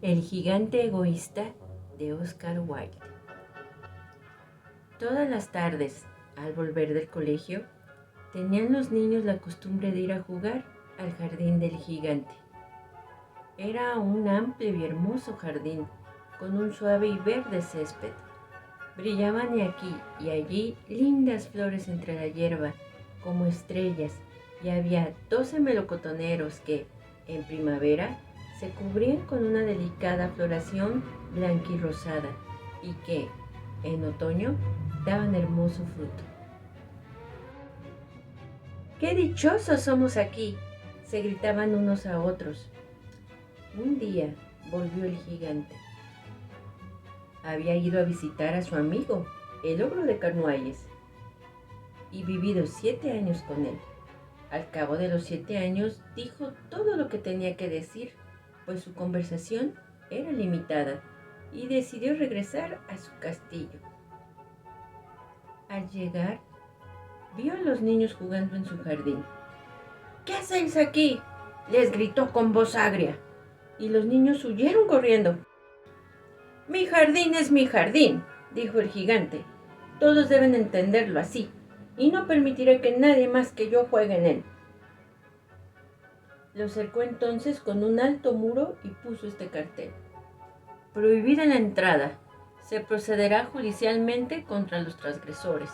El gigante egoísta de Oscar Wilde. Todas las tardes, al volver del colegio, tenían los niños la costumbre de ir a jugar al jardín del gigante. Era un amplio y hermoso jardín con un suave y verde césped. Brillaban y aquí y allí lindas flores entre la hierba, como estrellas, y había 12 melocotoneros que, en primavera, se cubrían con una delicada floración blanquirrosada y que, en otoño, daban hermoso fruto. ¡Qué dichosos somos aquí!, se gritaban unos a otros. Un día volvió el gigante. Había ido a visitar a su amigo, el ogro de Cornualles, y vivido 7 años con él. Al cabo de los 7 años dijo todo lo que tenía que decir, pues su conversación era limitada, y decidió regresar a su castillo. Al llegar, vio a los niños jugando en su jardín. «¿Qué hacéis aquí?», les gritó con voz agria, y los niños huyeron corriendo. «Mi jardín es mi jardín», dijo el gigante. «Todos deben entenderlo así, y no permitiré que nadie más que yo juegue en él». Lo cercó entonces con un alto muro y puso este cartel: «Prohibida la entrada. Se procederá judicialmente contra los transgresores».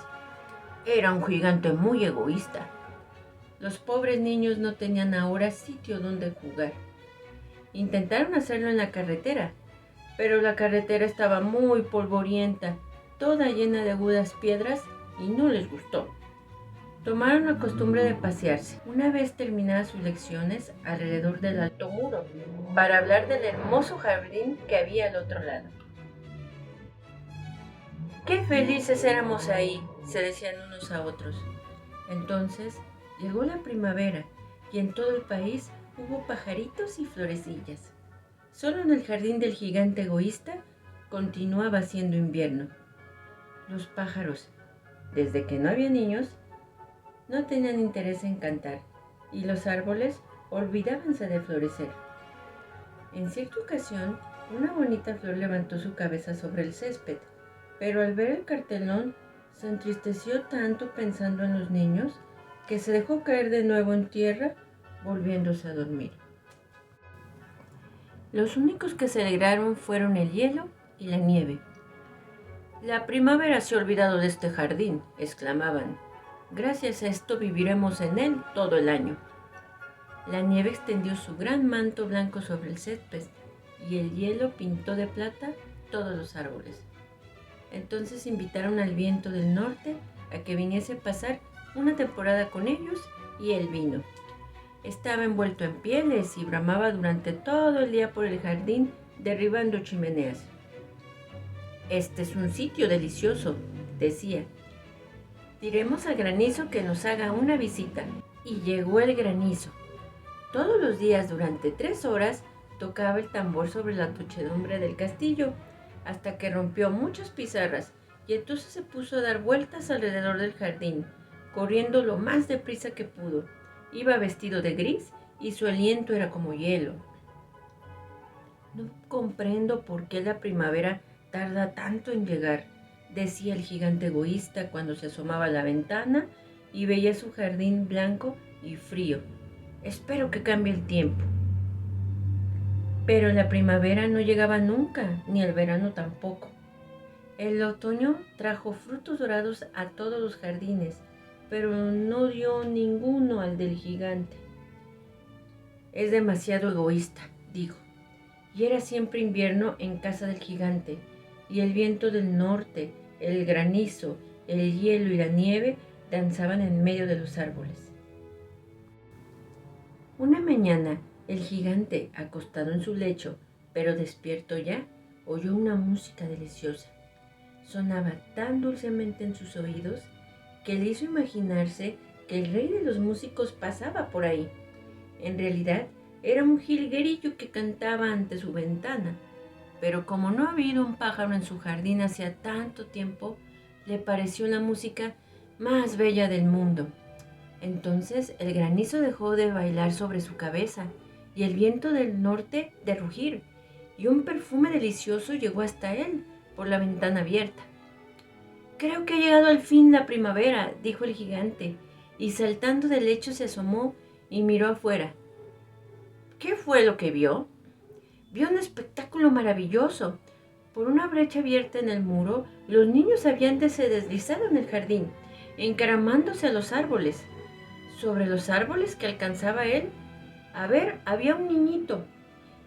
Era un gigante muy egoísta. Los pobres niños no tenían ahora sitio donde jugar. Intentaron hacerlo en la carretera, pero la carretera estaba muy polvorienta, toda llena de agudas piedras, y no les gustó. Tomaron la costumbre de pasearse, una vez terminadas sus lecciones, alrededor del alto muro, para hablar del hermoso jardín que había al otro lado. «¡Qué felices éramos ahí!», se decían unos a otros. Entonces llegó la primavera y en todo el país hubo pajaritos y florecillas. Solo en el jardín del gigante egoísta continuaba siendo invierno. Los pájaros, desde que no había niños, no tenían interés en cantar, y los árboles olvidábanse de florecer. En cierta ocasión, una bonita flor levantó su cabeza sobre el césped, pero al ver el cartelón se entristeció tanto pensando en los niños que se dejó caer de nuevo en tierra, volviéndose a dormir. Los únicos que se alegraron fueron el hielo y la nieve. «La primavera se ha olvidado de este jardín», exclamaban. «Gracias a esto viviremos en él todo el año». La nieve extendió su gran manto blanco sobre el césped y el hielo pintó de plata todos los árboles. Entonces invitaron al viento del norte a que viniese a pasar una temporada con ellos, y él vino. Estaba envuelto en pieles y bramaba durante todo el día por el jardín, derribando chimeneas. «Este es un sitio delicioso», decía. «Diremos al granizo que nos haga una visita». Y llegó el granizo. Todos los días durante 3 horas tocaba el tambor sobre la techumbre del castillo, hasta que rompió muchas pizarras, y entonces se puso a dar vueltas alrededor del jardín, corriendo lo más deprisa que pudo. Iba vestido de gris y su aliento era como hielo. «No comprendo por qué la primavera tarda tanto en llegar», decía el gigante egoísta cuando se asomaba a la ventana y veía su jardín blanco y frío. «Espero que cambie el tiempo». Pero la primavera no llegaba nunca, ni el verano tampoco. El otoño trajo frutos dorados a todos los jardines, pero no dio ninguno al del gigante. «Es demasiado egoísta», dijo. Y era siempre invierno en casa del gigante, y el viento del norte, el granizo, el hielo y la nieve danzaban en medio de los árboles. Una mañana, el gigante, acostado en su lecho, pero despierto ya, oyó una música deliciosa. Sonaba tan dulcemente en sus oídos que le hizo imaginarse que el rey de los músicos pasaba por ahí. En realidad, era un jilguerillo que cantaba ante su ventana, pero como no había habido un pájaro en su jardín hacía tanto tiempo, le pareció la música más bella del mundo. Entonces el granizo dejó de bailar sobre su cabeza y el viento del norte de rugir, y un perfume delicioso llegó hasta él por la ventana abierta. «Creo que ha llegado al fin la primavera», dijo el gigante, y saltando del lecho se asomó y miró afuera. ¿Qué fue lo que vio? Vio un espectáculo maravilloso. Por una brecha abierta en el muro, los niños habían deslizado en el jardín, encaramándose a los árboles. Sobre los árboles que alcanzaba él a ver, había un niñito,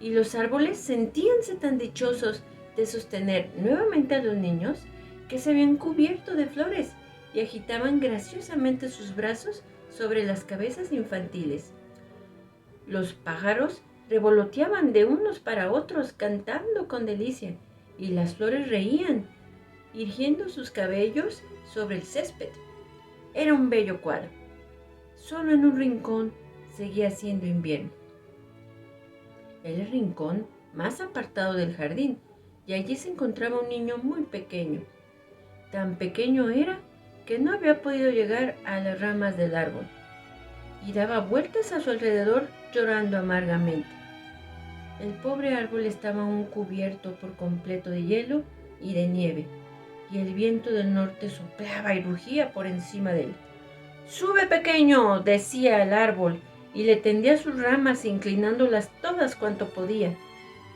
y los árboles sentíanse tan dichosos de sostener nuevamente a los niños que se habían cubierto de flores y agitaban graciosamente sus brazos sobre las cabezas infantiles. Los pájaros revoloteaban de unos para otros cantando con delicia, y las flores reían, irguiendo sus cabellos sobre el césped. Era un bello cuadro. Solo en un rincón seguía siendo invierno. El rincón más apartado del jardín, y allí se encontraba un niño muy pequeño. Tan pequeño era que no había podido llegar a las ramas del árbol, y daba vueltas a su alrededor llorando amargamente. El pobre árbol estaba aún cubierto por completo de hielo y de nieve, y el viento del norte soplaba y rugía por encima de él. «Sube, pequeño», decía el árbol, y le tendía sus ramas inclinándolas todas cuanto podía.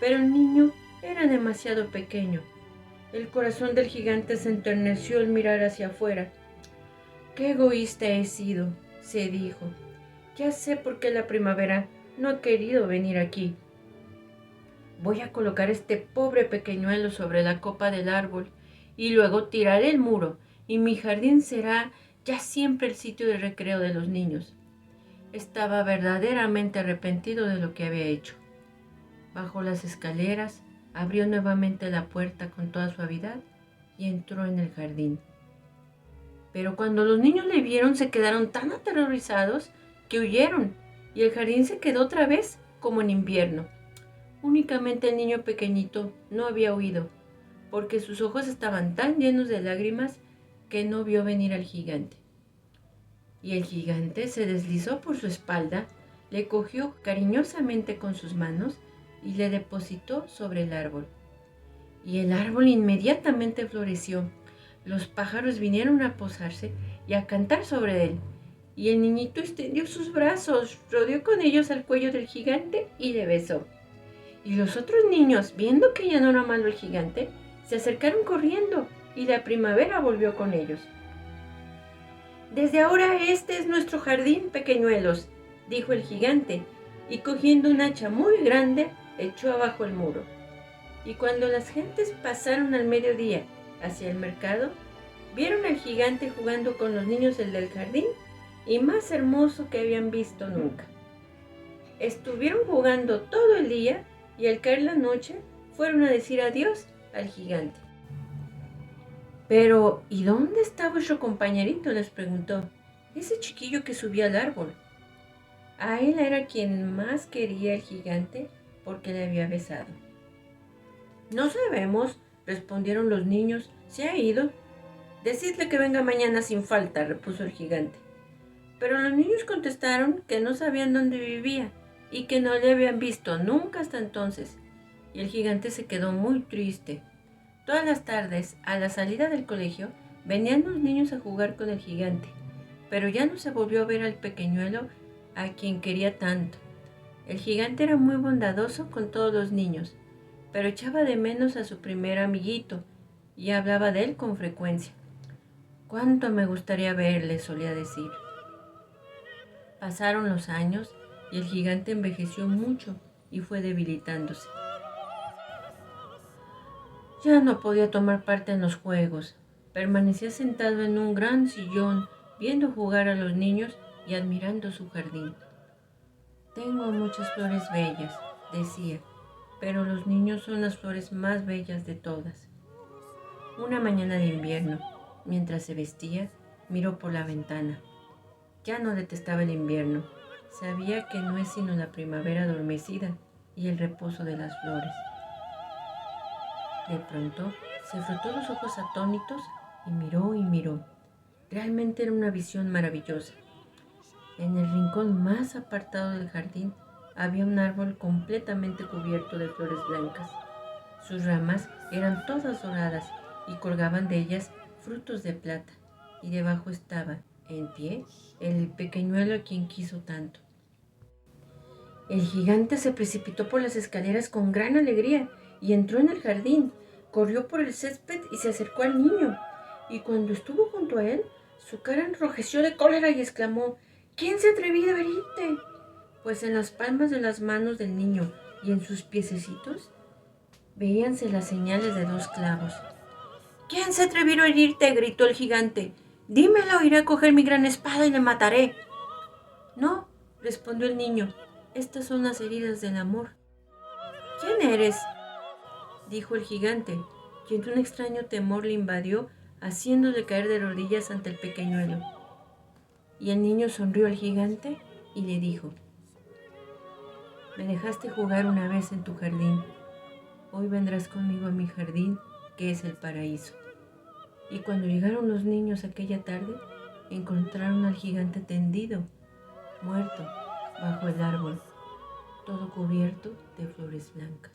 Pero el niño era demasiado pequeño. El corazón del gigante se enterneció al mirar hacia afuera. «Qué egoísta he sido», se dijo. «Ya sé por qué la primavera no ha querido venir aquí. Voy a colocar este pobre pequeñuelo sobre la copa del árbol y luego tiraré el muro, y mi jardín será ya siempre el sitio de recreo de los niños». Estaba verdaderamente arrepentido de lo que había hecho. Bajó las escaleras, abrió nuevamente la puerta con toda suavidad y entró en el jardín. Pero cuando los niños le vieron se quedaron tan aterrorizados que huyeron, y el jardín se quedó otra vez como en invierno. Únicamente el niño pequeñito no había huido, porque sus ojos estaban tan llenos de lágrimas que no vio venir al gigante. Y el gigante se deslizó por su espalda, le cogió cariñosamente con sus manos y le depositó sobre el árbol. Y el árbol inmediatamente floreció. Los pájaros vinieron a posarse y a cantar sobre él. Y el niñito extendió sus brazos, rodeó con ellos al cuello del gigante y le besó. Y los otros niños, viendo que ya no era malo el gigante, se acercaron corriendo y la primavera volvió con ellos. «Desde ahora este es nuestro jardín, pequeñuelos», dijo el gigante, y cogiendo un hacha muy grande, echó abajo el muro. Y cuando las gentes pasaron al mediodía hacia el mercado, vieron al gigante jugando con los niños del jardín, y más hermoso que habían visto nunca. Estuvieron jugando todo el día, y al caer la noche fueron a decir adiós al gigante. «Pero, ¿y dónde está vuestro compañerito?», les preguntó. «Ese chiquillo que subía al árbol». A él era quien más quería el gigante porque le había besado. «No sabemos», respondieron los niños. «Se ha ido». «Decidle que venga mañana sin falta», repuso el gigante. Pero los niños contestaron que no sabían dónde vivía y que no le habían visto nunca hasta entonces. Y el gigante se quedó muy triste. Todas las tardes, a la salida del colegio, venían los niños a jugar con el gigante, pero ya no se volvió a ver al pequeñuelo a quien quería tanto. El gigante era muy bondadoso con todos los niños, pero echaba de menos a su primer amiguito y hablaba de él con frecuencia. «Cuánto me gustaría verle», solía decir. Pasaron los años y el gigante envejeció mucho y fue debilitándose. Ya no podía tomar parte en los juegos. Permanecía sentado en un gran sillón, viendo jugar a los niños y admirando su jardín. «Tengo muchas flores bellas», decía, «pero los niños son las flores más bellas de todas». Una mañana de invierno, mientras se vestía, miró por la ventana. Ya no detestaba el invierno. Sabía que no es sino la primavera adormecida y el reposo de las flores. De pronto se frotó los ojos atónitos y miró y miró. Realmente era una visión maravillosa. En el rincón más apartado del jardín había un árbol completamente cubierto de flores blancas. Sus ramas eran todas doradas y colgaban de ellas frutos de plata, y debajo estaba, en pie, el pequeñuelo a quien quiso tanto. El gigante se precipitó por las escaleras con gran alegría y entró en el jardín. Corrió por el césped y se acercó al niño. Y cuando estuvo junto a él, su cara enrojeció de cólera y exclamó: ¿Quién se ha atrevido a herirte? Pues en las palmas de las manos del niño y en sus piececitos veíanse las señales de 2 clavos. ¿Quién se ha atrevido a herirte?, gritó el gigante. Dímelo, iré a coger mi gran espada y le mataré. No, respondió el niño, estas son las heridas del amor. ¿Quién eres?, dijo el gigante, quien un extraño temor le invadió, haciéndole caer de rodillas ante el pequeñuelo. Y el niño sonrió al gigante y le dijo: Me dejaste jugar una vez en tu jardín. Hoy vendrás conmigo a mi jardín, que es el paraíso. Y cuando llegaron los niños aquella tarde, encontraron al gigante tendido, muerto, bajo el árbol, todo cubierto de flores blancas.